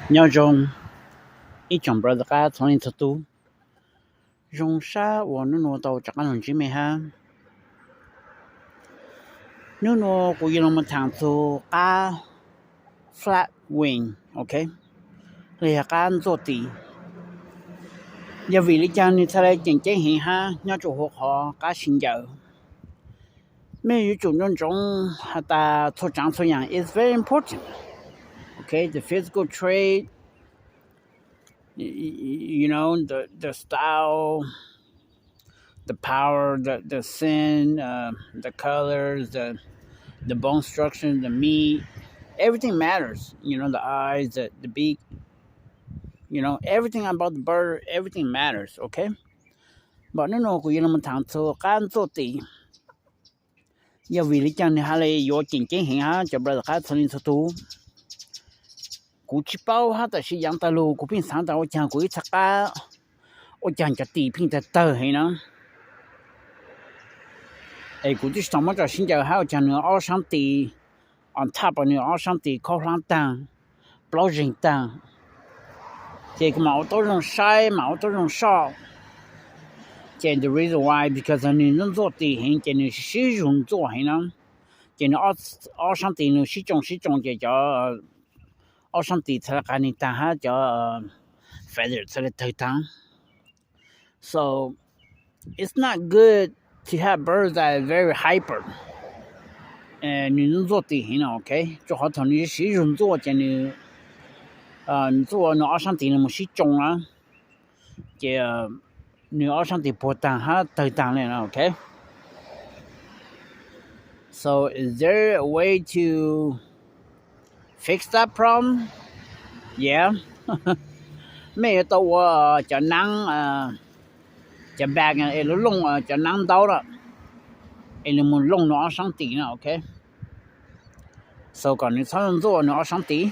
鸟种一种 brother 噶从你出都用啥我弄到这个东西没哈弄过一那么长出噶 flat wing OK 你干做地因为你讲你出来真正很哈鸟就好好噶新教没有种还打出长出样 is very important Okay, the physical trait, you know, the style, the power, the sin, the colors, the bone structure, the meat, everything matters. You know, the eyes, the beak, you know, everything about the bird, everything matters, okay? But no, you know, so can't so the. Yeah, really can have your thinking here, your brother has something to do. 古去包哈的是杨大路古边上的我讲过一次噶我讲着地片的倒黑呢古去什么叫新疆还有讲呢二上地 on top 呢二上地靠上当不人当这个嘛我都用晒嘛我都用烧这 the reason why because 你能做地黑这你是用做黑呢这你二上地呢是种这叫二上地出来干你当下叫feather 出来头当 So it's not good to have birds that are very hyper 你能做地形 OK 就好像你是用做这你你做那二上地那么是种啊这你二上地不当下头当了 OK So is there a way to fix that problem? Yeah. 没有到我就能就 bag 弄就能到了你们弄到上地了 OK So 讲你常做那上地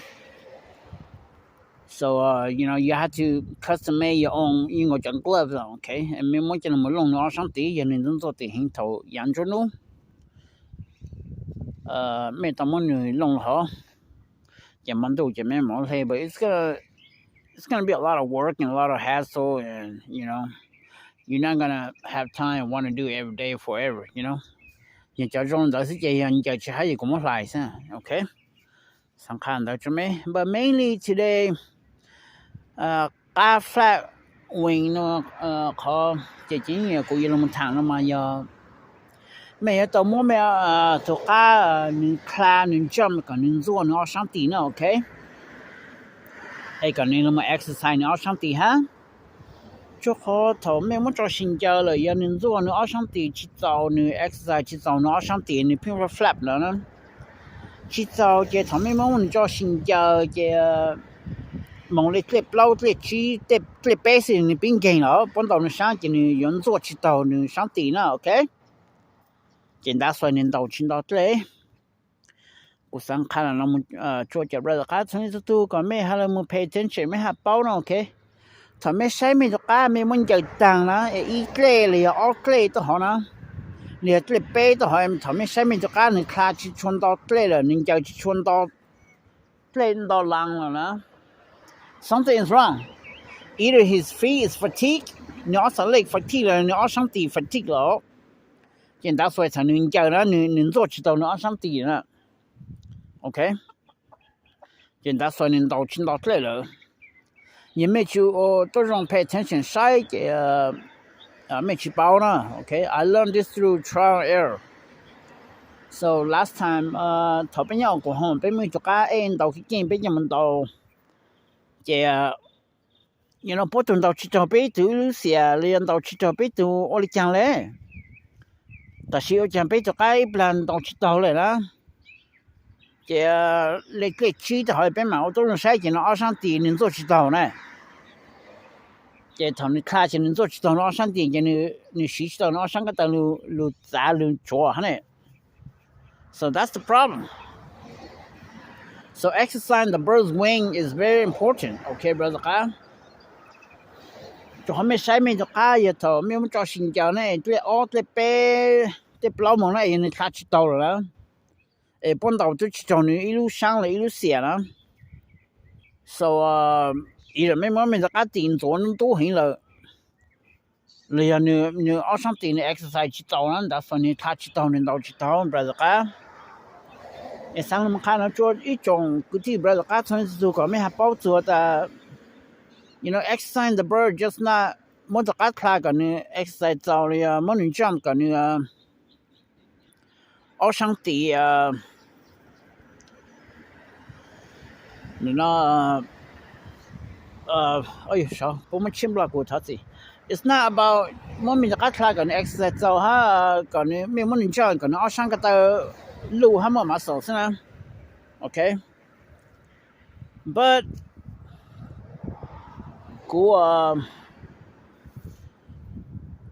So you know you have to custom make your own 因为讲 gloves OK 没么就那么弄到上地也能做地形头养着弄没到么你弄好就蛮多就没毛黑 but it's gonna be a lot of work and a lot of hassle and you know you're not gonna have time and want to do it every day forever you know 你这种都是这样你就去还有怎么来噻 OK 上看到这没 but mainly today flat wing 呢靠这几年过一那么长了嘛要没有到么没有做你看你 jump 跟你做你要上地呢 OK 跟你那么 exercise 你要上地哈就好头没么做新教了要你做你要上地去找你 exercise 去找你要上地你偏 flap 了呢去找这头没么你做新教这梦里 clip 老 clip 去 clip base 你变紧了帮到你上去你用做去找你上地呢 OK 简单说你到青岛这我上看了那么做这 brother 看从这都个没还了么 pay attention 没还包呢 OK ถ้าไม่ใช่ไม่ต้องการไม่มันจะต่างนะอีเกลเลยออเกลตัวหอนะเนี่ยเกลเป้ตัวหอถ้าไม่ใช่ไม่ต้องการนี่คลาชิชวนต่อเกลเลยนี่จะชวนต่อเกลต่อหลังแล้วนะ something is wrong either his feet is fatigue นี่ออสเล็ก fatigue แล้วนี่ออสังตี fatigue แล้ว简单说才能教呢你做知道你上地呢 OK 简单说你到青岛来了也没去都让 pay attention 晒给没去包呢 OK I learned this through trial and error so last time 头边要过后被没做个到去见被人们到这you know 不断到去找被都写连到去找被都我哩讲嘞但是我讲被做个一般到去到了啦这那个去的好边嘛我都用晒进了二上地能做知道呢这头你看起能做知道二上地你学知道二上个道路咋路做哈呢 So that's the problem So exercising the bird's wing is very important okay brother ka 就还没晒没就个也头没有做新疆呢对对背对老蒙呢你看知道了啦帮到就去找你一路上了一路写了 so伊就咩么咪就家电做都很了你要你二上电的 exercise 去找人但是你他去找人到去找 brother ka e sang ma kana cho i chong ku ti brother ka chon su ko me ha pao zu da exercise the bird just not mo da ka kla ga ni exercise 找了呀mo ni jump ga ni二上电你那哎呦少我们请不了过他子 it's not about 我们จะคลากัน exercise เจ้าฮะก่อนนี้ไม่มันจะก่อนเอาช่างก็ต้องลู่ให้มันมาสอนใช่ไหม okay but กู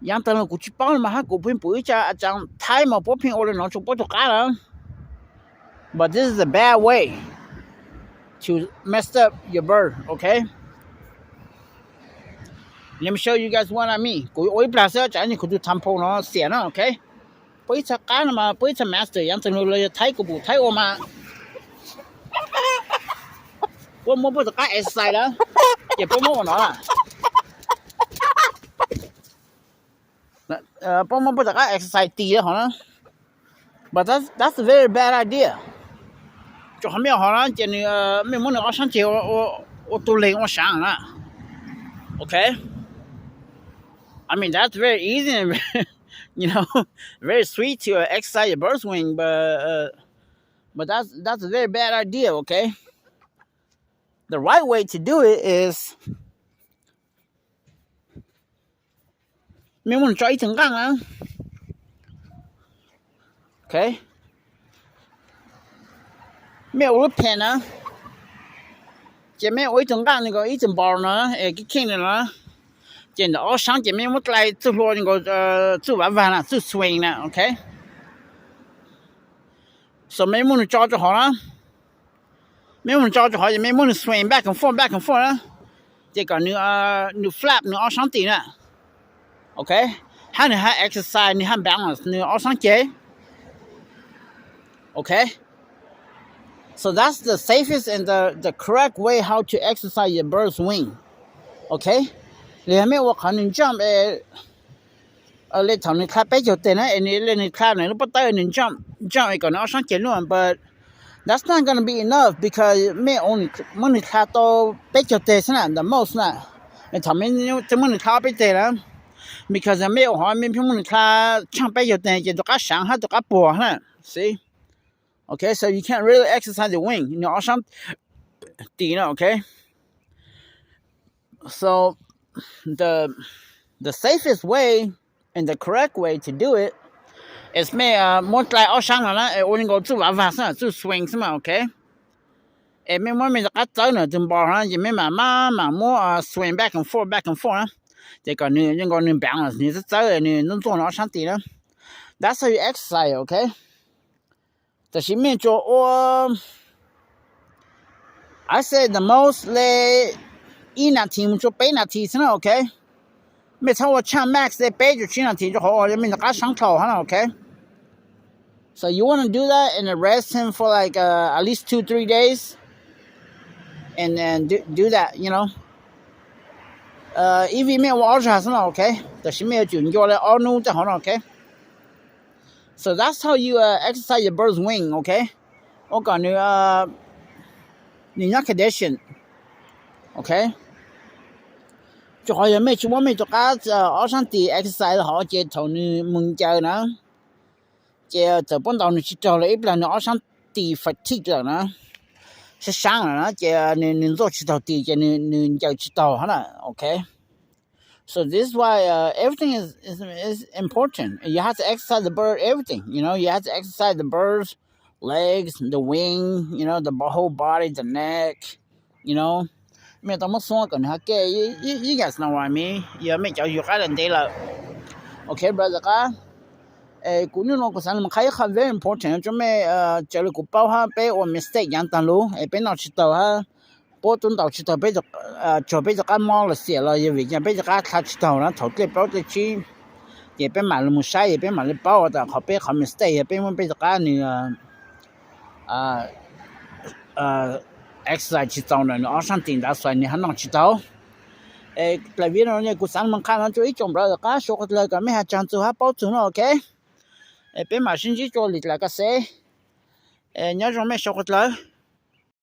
ยังตอนนั้นกูชิป้องมาฮะกูเพิ่งปุ๋ยจะอาจารย์ไทยมาปุ๊บเพิ่งโอเลยน้องชมปุ๊บถูกกันแล้ว but this is a bad way to mess up your bird okay Let me show you guys what I mean. กูโอ้ยปลาเสือจ่ายนี่กูดูทำโพเนาะเสียเนาะโอเคปุ๋ยจะการมาปุ๋ยจะ master ยังจะรู้เลยไทยกูบุไทยออกมาว่ามันบ่จะการ exercise แล้วเก็บโปรโมทเนาะโปรโมทบ่จะการ exercise ตีแล้วเหรอ But that's a very bad idea 就还没有好了这你没么能上节我都累我想了 Okay I mean, that's very easy and, very sweet to exercise your bird's wing, but that's a very bad idea, okay? The right way to do it is 没问找一层杠啊 Okay? 没有骗啊前面我一层杠那个一层包呢给看了呢见到上前面我来走路那个走完了走 swing 了 OK 所以没么找就好了没么找就好也没么 swing back and forth 了这个你flap 你二上顶了 OK 还你还 exercise 你还 balance 你二上节 OK so that's the safest and the correct way how to exercise your bird's wing OKเลยไม่ว่าเขาหนึ่งจำเลยทำในคลาสไปจดเต็มนะอันนี้เล่นในคลาสไหนแล้วปะเตอร์หนึ่งจำไอ้ก่อนเอาช่างเจนล้วน but that's not gonna be enough because ไม่only มันในคลาสโตไปจดเต็มใช่ไหม the most นะไอ้ทำให้จะมันในคลาสไปเต็มนะ because ไม่เอาหอยไม่เพียงมันในคลาสช่างไปจดเต็มจะต้องการสั่งให้ต้องการปวดนะ see okay so you can't really exercise the wing 你เอาช่างตีนะ okay so the safest way and the correct way to do it is ไม่more like เอาช่างแล้วนะ我能够做玩法是做 swing 是吗 okay ไม่ว่ามันจะกัดเจ้าเนี่ยจึงบอกนะยังไม่มาmore swing back and forth นะ这个你能够能 balance 你是เจ้า你能做到上底呢 that's how you exercise okay 但是没做我 I say the most เลย1นาทีมันจะ8นาทีใช่ไหมโอเคไม่ถ้าว่าช่าง max ได้8就7นาที就好了ไม่ต้องการช่างเข้าฮะ okay so you want to do that and rest him for like at least 2-3 days and then do that if 没有我是吗 okay 但是没有准确的all new 就好了 okay so that's how you exercise your bird's wing okay 我讲你那 condition okay 就好像我们做二上地 exercise 好这头你梦觉呢这这本到你去找了一般的二上地 fatigue 呢是伤了呢这你做去到地这你就去到哈了 okay so this is why everything is important you have to exercise the bird everything you have to exercise the bird's legs the wing the whole body the neckไม่ต้องมาซ้อกันฮะแก you guys know what I mean อย่าไม่จะอยู่กันได้ละโอเค brother ก็กูนี่น้องกูสั่งมันใครก็ very important จะไม่จะเลยกูเป้าฮะไปโอ้ mistake ยังตันรู้ไปนอกชิดตัวฮะปวดจนต่อชิดตัวไปจะไปจะกันมองเลยเสียเลยอย่าวิ่งไปจะกันทัดชิดตัวนะถอดเก็บเป้าจะชี้อย่าไปหมาเลยมุชัยอย่าไปหมาเลยเป้าแต่เขาไปเขา mistake อย่าไปมันไปจะกันนี่ exercise 去找呢阿上顶打算你还能去找来边呢กูสั่งมันคัน就一种了ก็说个了ก็ไม่หาจัง做หา包做เนาะ OK เป็นมา星期做里了个噻你要说没说个了